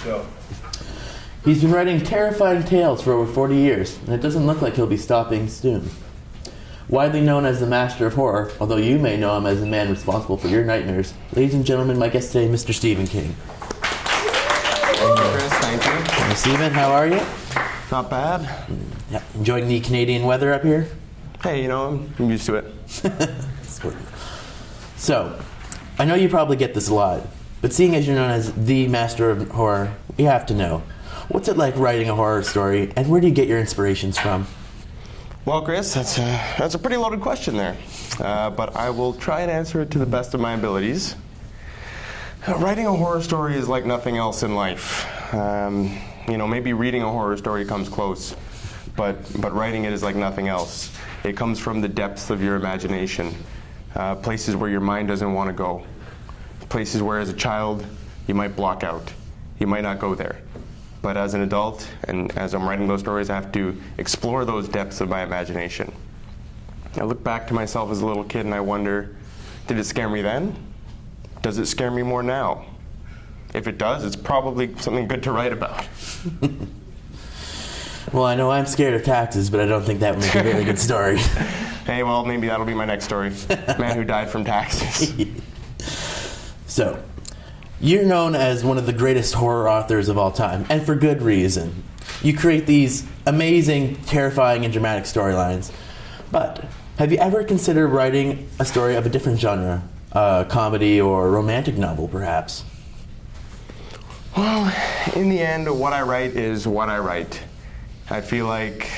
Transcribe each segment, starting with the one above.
Joe. He's been writing terrifying tales for over 40 years, and it doesn't look like he'll be stopping soon. Widely known as the master of horror, although you may know him as the man responsible for your nightmares, ladies and gentlemen, my guest today, Mr. Stephen King. Thank you, Chris. Thank you. Hey, Stephen, how are you? Not bad. Yeah, enjoying the Canadian weather up here? Hey, you know, I'm used to it. So, I know you probably get this a lot, but seeing as you're known as the master of horror, we have to know, what's it like writing a horror story, and where do you get your inspirations from? Well, Chris, that's a pretty loaded question there, but I will try and answer it to the best of my abilities. Writing a horror story is like nothing else in life. You know, maybe reading a horror story comes close, but writing it is like nothing else. It comes from the depths of your imagination, places where your mind doesn't want to go, places where as a child you might block out. You might not go there. But as an adult, and as I'm writing those stories, I have to explore those depths of my imagination. I look back to myself as a little kid and I wonder, did it scare me then? Does it scare me more now? If it does, it's probably something good to write about. Well, I know I'm scared of taxes, but I don't think that would make a very good story. Hey, well, maybe that'll be my next story. Man who died from taxes. So, you're known as one of the greatest horror authors of all time, and for good reason. You create these amazing, terrifying, and dramatic storylines. But have you ever considered writing a story of a different genre? A comedy or romantic novel, perhaps? Well, in the end, what I write is what I write. I feel like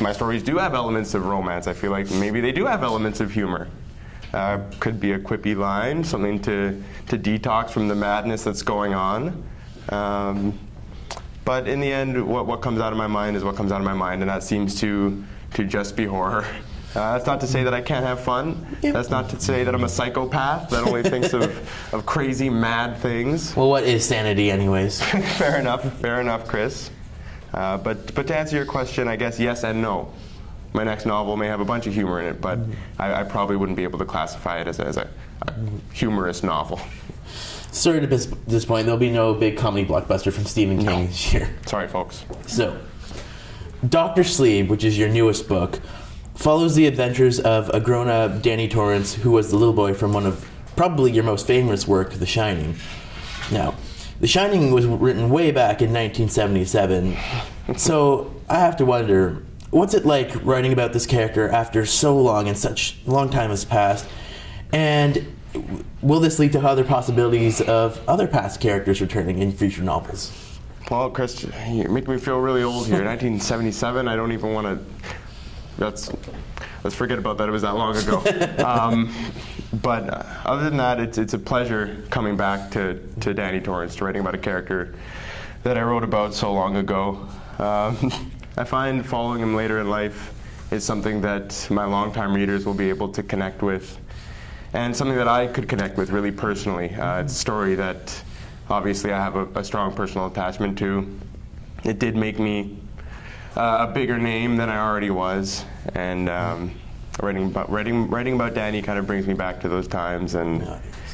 my stories do have elements of romance. I feel like maybe they do have elements of humor. Could be a quippy line, something to detox from the madness that's going on. But in the end, what comes out of my mind is what comes out of my mind, and that seems to just be horror. That's not to say that I can't have fun. Yep. That's not to say that I'm a psychopath that only thinks of crazy, mad things. Well, what is sanity anyways? Fair enough, Chris. But to answer your question, I guess yes and no. My next novel may have a bunch of humor in it, but I probably wouldn't be able to classify it as a humorous novel. Sorry to disappoint, there'll be no big comedy blockbuster from Stephen King this year. Sorry, folks. So, Dr. Sleep, which is your newest book, follows the adventures of a grown-up Danny Torrance, who was the little boy from one of probably your most famous work, The Shining. Now, The Shining was written way back in 1977, so I have to wonder, what's it like writing about this character after so long and such long time has passed? And will this lead to other possibilities of other past characters returning in future novels? Well, Chris, you're making me feel really old here. 1977, I don't even want to... let's forget about that. It was that long ago. But other than that, it's a pleasure coming back to Danny Torrance, to writing about a character that I wrote about so long ago. I find following him later in life is something that my longtime readers will be able to connect with, and something that I could connect with really personally. It's a story that obviously I have a strong personal attachment to. It did make me a bigger name than I already was, and writing about Danny kind of brings me back to those times, and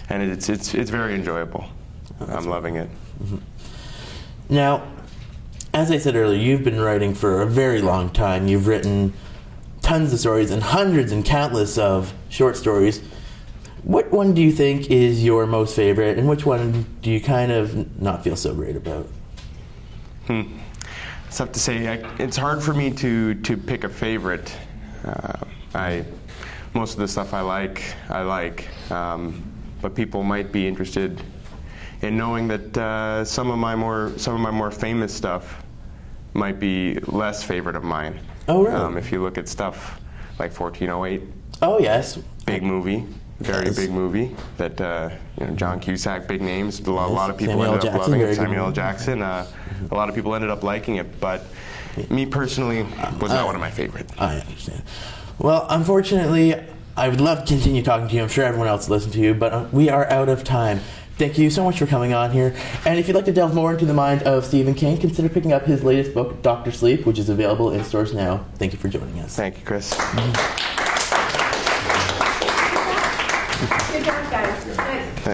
it's very enjoyable. I'm loving it. Mm-hmm. Now, as I said earlier, you've been writing for a very long time. You've written tons of stories and hundreds and countless of short stories. What one do you think is your most favorite, and which one do you kind of not feel so great about? It's tough to say. It's hard for me to pick a favorite. Most of the stuff I like, but people might be interested in knowing that some of my more famous stuff might be less favorite of mine. Oh, really? If you look at stuff like 1408. Oh, yes. Big movie. Very big movie that John Cusack, big names. A lot of people ended up loving it. Samuel L. Jackson. A lot of people ended up liking it, but me personally was not one of my favorites. I understand. Well, unfortunately, I would love to continue talking to you. I'm sure everyone else will listen to you, but we are out of time. Thank you so much for coming on here. And if you'd like to delve more into the mind of Stephen King, consider picking up his latest book, Dr. Sleep, which is available in stores now. Thank you for joining us. Thank you, Chris. Good job, guys. Nice.